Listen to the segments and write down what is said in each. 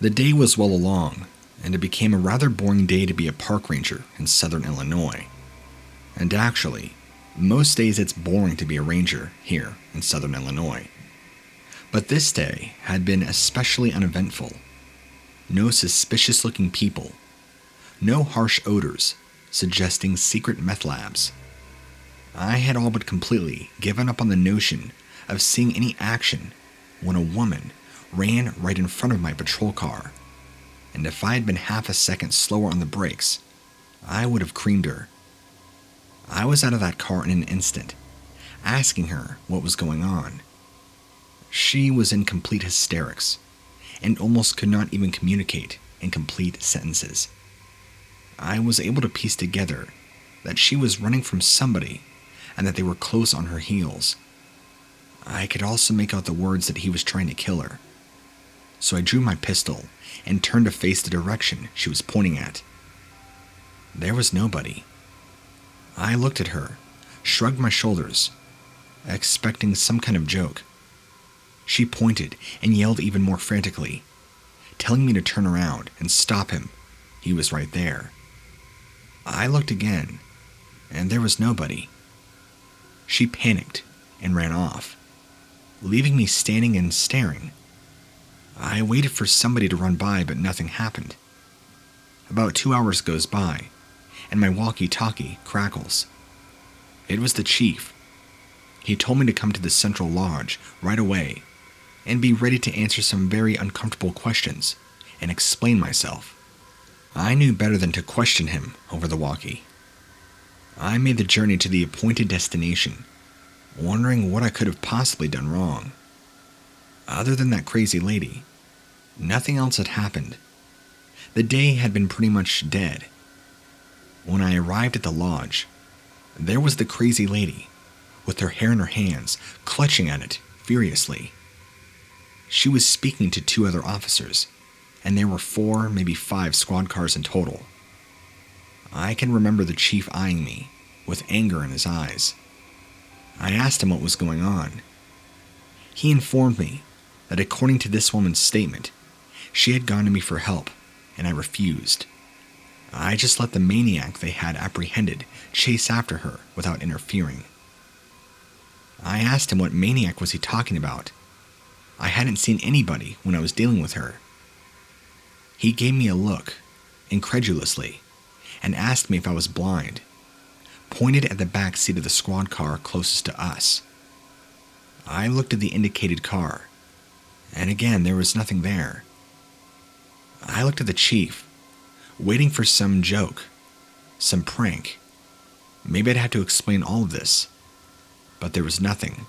The day was well along, and it became a rather boring day to be a park ranger in southern Illinois. And actually, most days it's boring to be a ranger here in southern Illinois. But this day had been especially uneventful. No suspicious-looking people. No harsh odors suggesting secret meth labs. I had all but completely given up on the notion of seeing any action when a woman ran right in front of my patrol car, and if I had been half a second slower on the brakes, I would have creamed her. I was out of that car in an instant, asking her what was going on. She was in complete hysterics, and almost could not even communicate in complete sentences. I was able to piece together that she was running from somebody and that they were close on her heels. I could also make out the words that he was trying to kill her. So I drew my pistol and turned to face the direction she was pointing at. There was nobody. I looked at her, shrugged my shoulders, expecting some kind of joke. She pointed and yelled even more frantically, telling me to turn around and stop him. He was right there. I looked again, and there was nobody. She panicked and ran off, leaving me standing and staring. I waited for somebody to run by, but nothing happened. About 2 hours goes by, and my walkie-talkie crackles. It was the chief. He told me to come to the central lodge right away and be ready to answer some very uncomfortable questions and explain myself. I knew better than to question him over the walkie. I made the journey to the appointed destination, wondering what I could have possibly done wrong. Other than that crazy lady, nothing else had happened. The day had been pretty much dead. When I arrived at the lodge, there was the crazy lady, with her hair in her hands, clutching at it furiously. She was speaking to 2 other officers, and there were 4, maybe 5 squad cars in total. I can remember the chief eyeing me, with anger in his eyes. I asked him what was going on. He informed me that according to this woman's statement, she had gone to me for help, and I refused. I just let the maniac they had apprehended chase after her without interfering. I asked him what maniac was he talking about. I hadn't seen anybody when I was dealing with her. He gave me a look, incredulously, and asked me if I was blind, pointed at the back seat of the squad car closest to us. I looked at the indicated car, and again there was nothing there. I looked at the chief, waiting for some joke, some prank. Maybe I'd have to explain all of this, but there was nothing.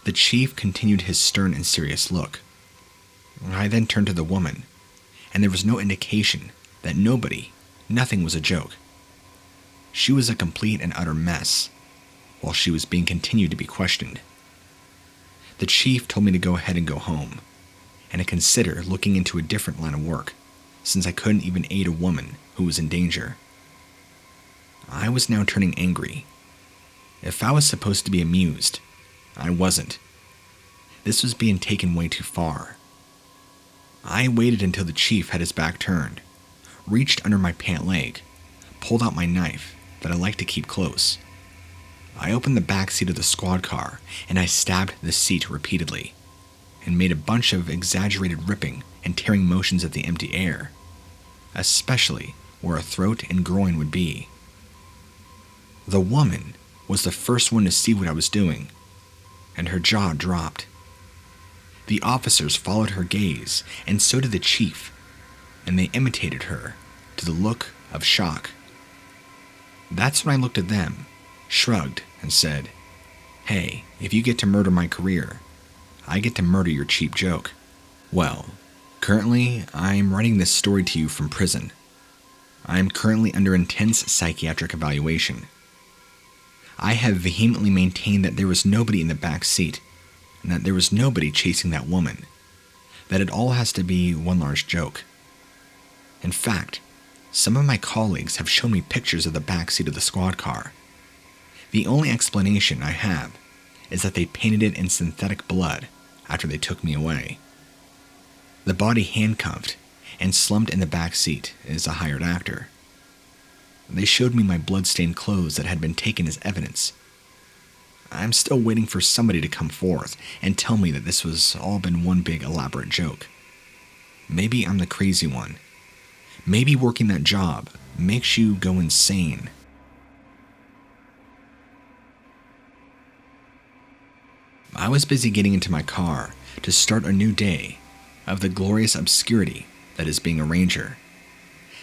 The chief continued his stern and serious look. I then turned to the woman, and there was no indication that nothing was a joke. She was a complete and utter mess, while she was being continued to be questioned. The chief told me to go ahead and go home, and to consider looking into a different line of work, since I couldn't even aid a woman who was in danger. I was now turning angry. If I was supposed to be amused, I wasn't. This was being taken way too far. I waited until the chief had his back turned, reached under my pant leg, pulled out my knife that I like to keep close. I opened the back seat of the squad car and I stabbed the seat repeatedly, and made a bunch of exaggerated ripping and tearing motions at the empty air, especially where a throat and groin would be. The woman was the first one to see what I was doing, and her jaw dropped. The officers followed her gaze, and so did the chief, and they imitated her to the look of shock. That's when I looked at them, shrugged, and said, "Hey, if you get to murder my career, I get to murder your cheap joke." Well, currently, I'm writing this story to you from prison. I am currently under intense psychiatric evaluation. I have vehemently maintained that there was nobody in the back seat, and that there was nobody chasing that woman, that it all has to be one large joke. In fact, some of my colleagues have shown me pictures of the back seat of the squad car. The only explanation I have is that they painted it in synthetic blood after they took me away. The body handcuffed and slumped in the back seat is a hired actor. They showed me my blood-stained clothes that had been taken as evidence. I'm still waiting for somebody to come forth and tell me that this was all been one big elaborate joke. Maybe I'm the crazy one. Maybe working that job makes you go insane. I was busy getting into my car to start a new day of the glorious obscurity that is being a ranger.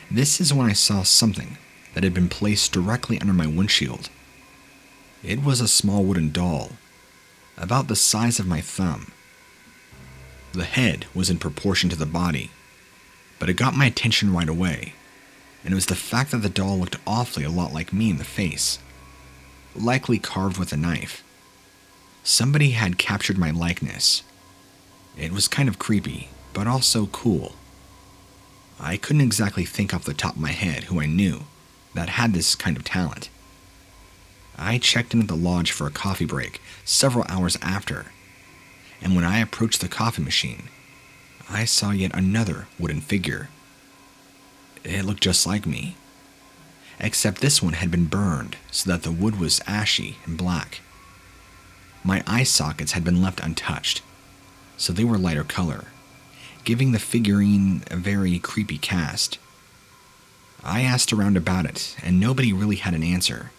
This is when I saw something that had been placed directly under my windshield. It was a small wooden doll, about the size of my thumb. The head was in proportion to the body, but it got my attention right away, and it was the fact that the doll looked awfully a lot like me in the face, likely carved with a knife. Somebody had captured my likeness. It was kind of creepy, but also cool. I couldn't exactly think off the top of my head who I knew that had this kind of talent. I checked in at the lodge for a coffee break several hours after, and when I approached the coffee machine, I saw yet another wooden figure. It looked just like me, except this one had been burned so that the wood was ashy and black. My eye sockets had been left untouched, so they were lighter color, giving the figurine a very creepy cast. I asked around about it, and nobody really had an answer.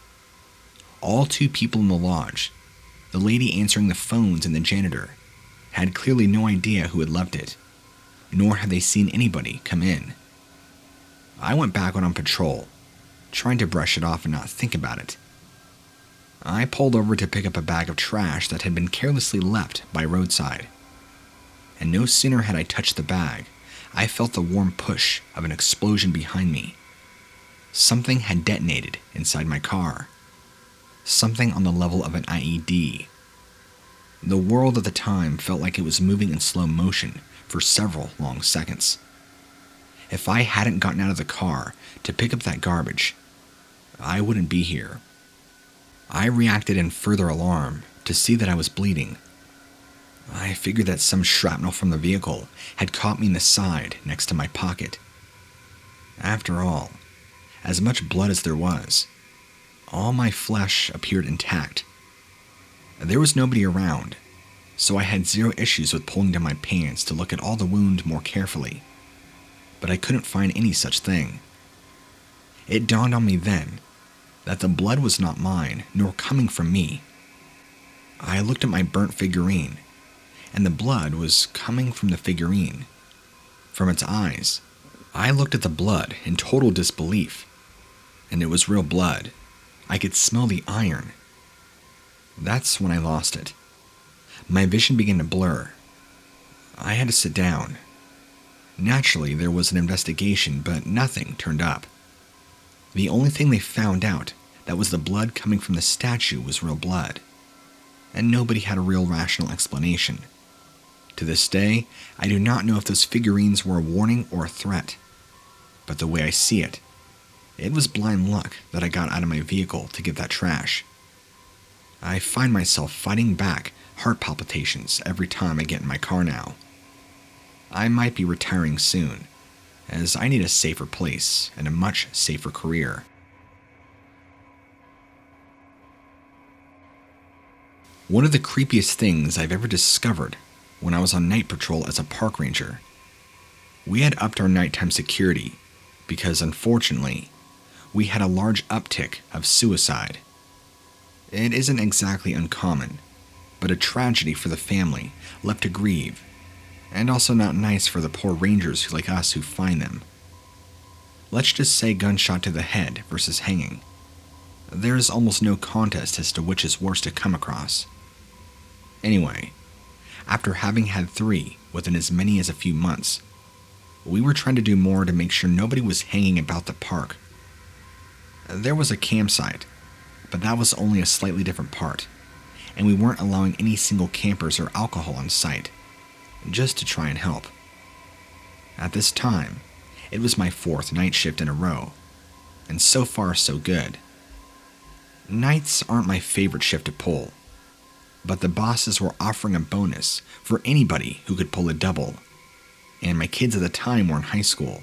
All two people in the lodge, the lady answering the phones and the janitor, had clearly no idea who had left it, nor had they seen anybody come in. I went back on patrol, trying to brush it off and not think about it. I pulled over to pick up a bag of trash that had been carelessly left by roadside. And no sooner had I touched the bag, I felt the warm push of an explosion behind me. Something had detonated inside my car. Something on the level of an IED. The world at the time felt like it was moving in slow motion for several long seconds. If I hadn't gotten out of the car to pick up that garbage, I wouldn't be here. I reacted in further alarm to see that I was bleeding. I figured that some shrapnel from the vehicle had caught me in the side next to my pocket. After all, as much blood as there was, all my flesh appeared intact. There was nobody around, so I had zero issues with pulling down my pants to look at all the wound more carefully. But I couldn't find any such thing. It dawned on me then that the blood was not mine, nor coming from me. I looked at my burnt figurine, and the blood was coming from the figurine, from its eyes. I looked at the blood in total disbelief, and it was real blood. I could smell the iron. That's when I lost it. My vision began to blur. I had to sit down. Naturally, there was an investigation, but nothing turned up. The only thing they found out that was the blood coming from the statue was real blood, and nobody had a real rational explanation. To this day, I do not know if those figurines were a warning or a threat, but the way I see it, it was blind luck that I got out of my vehicle to get that trash. I find myself fighting back heart palpitations every time I get in my car now. I might be retiring soon, as I need a safer place and a much safer career. One of the creepiest things I've ever discovered when I was on night patrol as a park ranger. We had upped our nighttime security because, unfortunately, we had a large uptick of suicide. It isn't exactly uncommon, but a tragedy for the family left to grieve, and also not nice for the poor rangers like us who find them. Let's just say gunshot to the head versus hanging. There is almost no contest as to which is worse to come across. Anyway, after having had 3 within as many as a few months, we were trying to do more to make sure nobody was hanging about the park. There was a campsite, but that was only a slightly different part, and we weren't allowing any single campers or alcohol on site, just to try and help. At this time, it was my 4th night shift in a row, and so far so good. Nights aren't my favorite shift to pull, but the bosses were offering a bonus for anybody who could pull a double. and my kids at the time were in high school.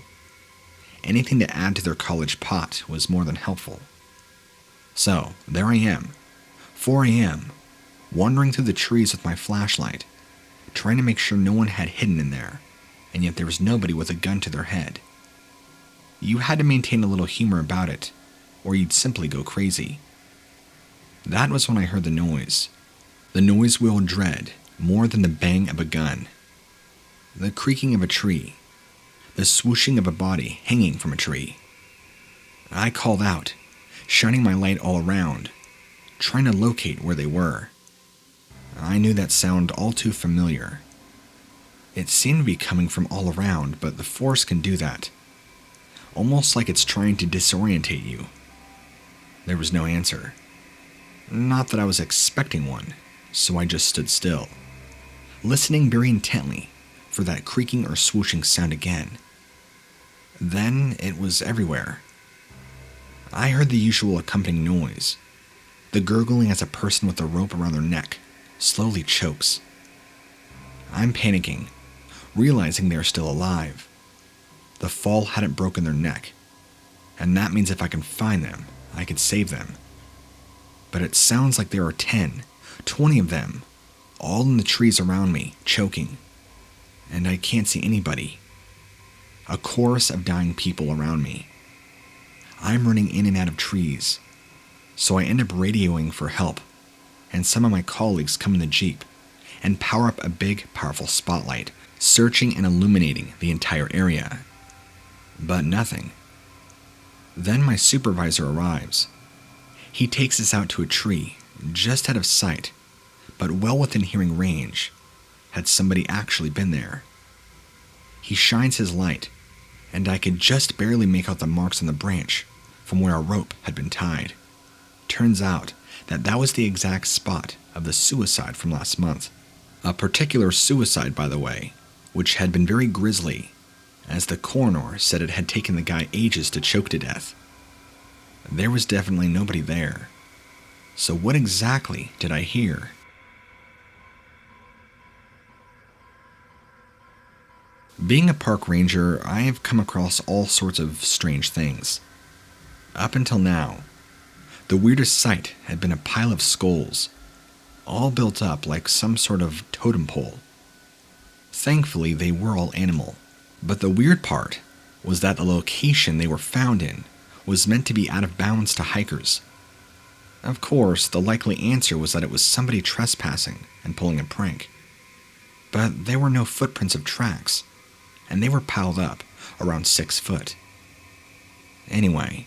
Anything to add to their college pot was more than helpful. So, there I am, 4 a.m., wandering through the trees with my flashlight, trying to make sure no one had hidden in there, and yet there was nobody with a gun to their head. You had to maintain a little humor about it, or you'd simply go crazy. That was when I heard the noise. The noise we all dread more than the bang of a gun. The creaking of a tree. The swooshing of a body hanging from a tree. I called out, shining my light all around, trying to locate where they were. I knew that sound all too familiar. It seemed to be coming from all around, but the force can do that. Almost like it's trying to disorientate you. There was no answer. Not that I was expecting one, so I just stood still, listening very intently for that creaking or swooshing sound again. Then it was everywhere. I heard the usual accompanying noise, the gurgling as a person with a rope around their neck slowly chokes. I'm panicking, realizing they're still alive. The fall hadn't broken their neck, and that means if I can find them, I could save them. But it sounds like there are 10, 20 of them, all in the trees around me, choking. And I can't see anybody. A chorus of dying people around me. I'm running in and out of trees, so I end up radioing for help, and some of my colleagues come in the Jeep and power up a big, powerful spotlight, searching and illuminating the entire area. But nothing. Then my supervisor arrives. He takes us out to a tree, just out of sight, but well within hearing range. Had somebody actually been there? He shines his light, and I could just barely make out the marks on the branch from where a rope had been tied. Turns out that was the exact spot of the suicide from last month. A particular suicide, by the way, which had been very grisly, as the coroner said it had taken the guy ages to choke to death. There was definitely nobody there. So what exactly did I hear? Being a park ranger, I have come across all sorts of strange things. Up until now, the weirdest sight had been a pile of skulls, all built up like some sort of totem pole. Thankfully, they were all animal, but the weird part was that the location they were found in was meant to be out of bounds to hikers. Of course, the likely answer was that it was somebody trespassing and pulling a prank. But there were no footprints of tracks, and they were piled up around 6 foot. Anyway,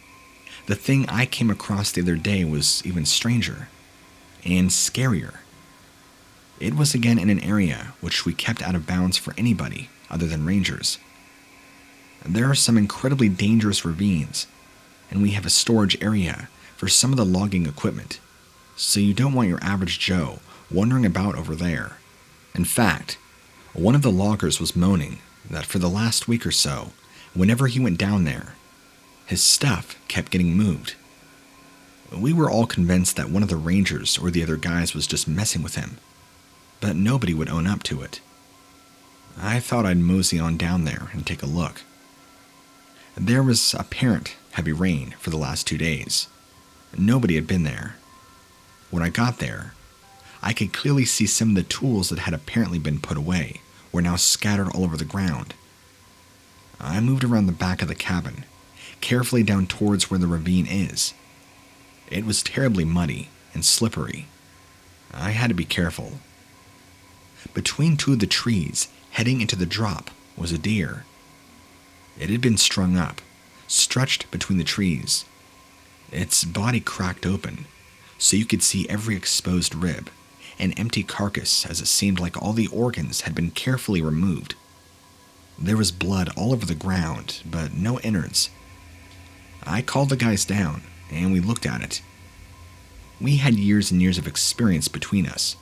the thing I came across the other day was even stranger and scarier. It was again in an area which we kept out of bounds for anybody other than rangers. There are some incredibly dangerous ravines, and we have a storage area for some of the logging equipment, so you don't want your average Joe wandering about over there. In fact, one of the loggers was moaning that for the last week or so, whenever he went down there, his stuff kept getting moved. We were all convinced that one of the rangers or the other guys was just messing with him, but nobody would own up to it. I thought I'd mosey on down there and take a look. There was apparent heavy rain for the last 2 days. Nobody had been there. When I got there, I could clearly see some of the tools that had apparently been put away were now scattered all over the ground. I moved around the back of the cabin, carefully down towards where the ravine is. It was terribly muddy and slippery. I had to be careful. Between 2 of the trees, heading into the drop, was a deer. It had been strung up, stretched between the trees. Its body cracked open, so you could see every exposed rib, an empty carcass as it seemed like all the organs had been carefully removed. There was blood all over the ground, but no innards. I called the guys down, and we looked at it. We had years and years of experience between us,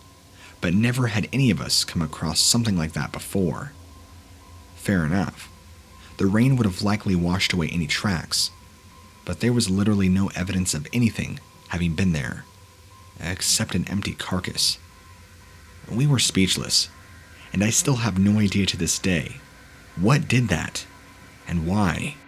but never had any of us come across something like that before. Fair enough. The rain would have likely washed away any tracks, but there was literally no evidence of anything having been there, except an empty carcass. We were speechless, and I still have no idea to this day What did that? And why?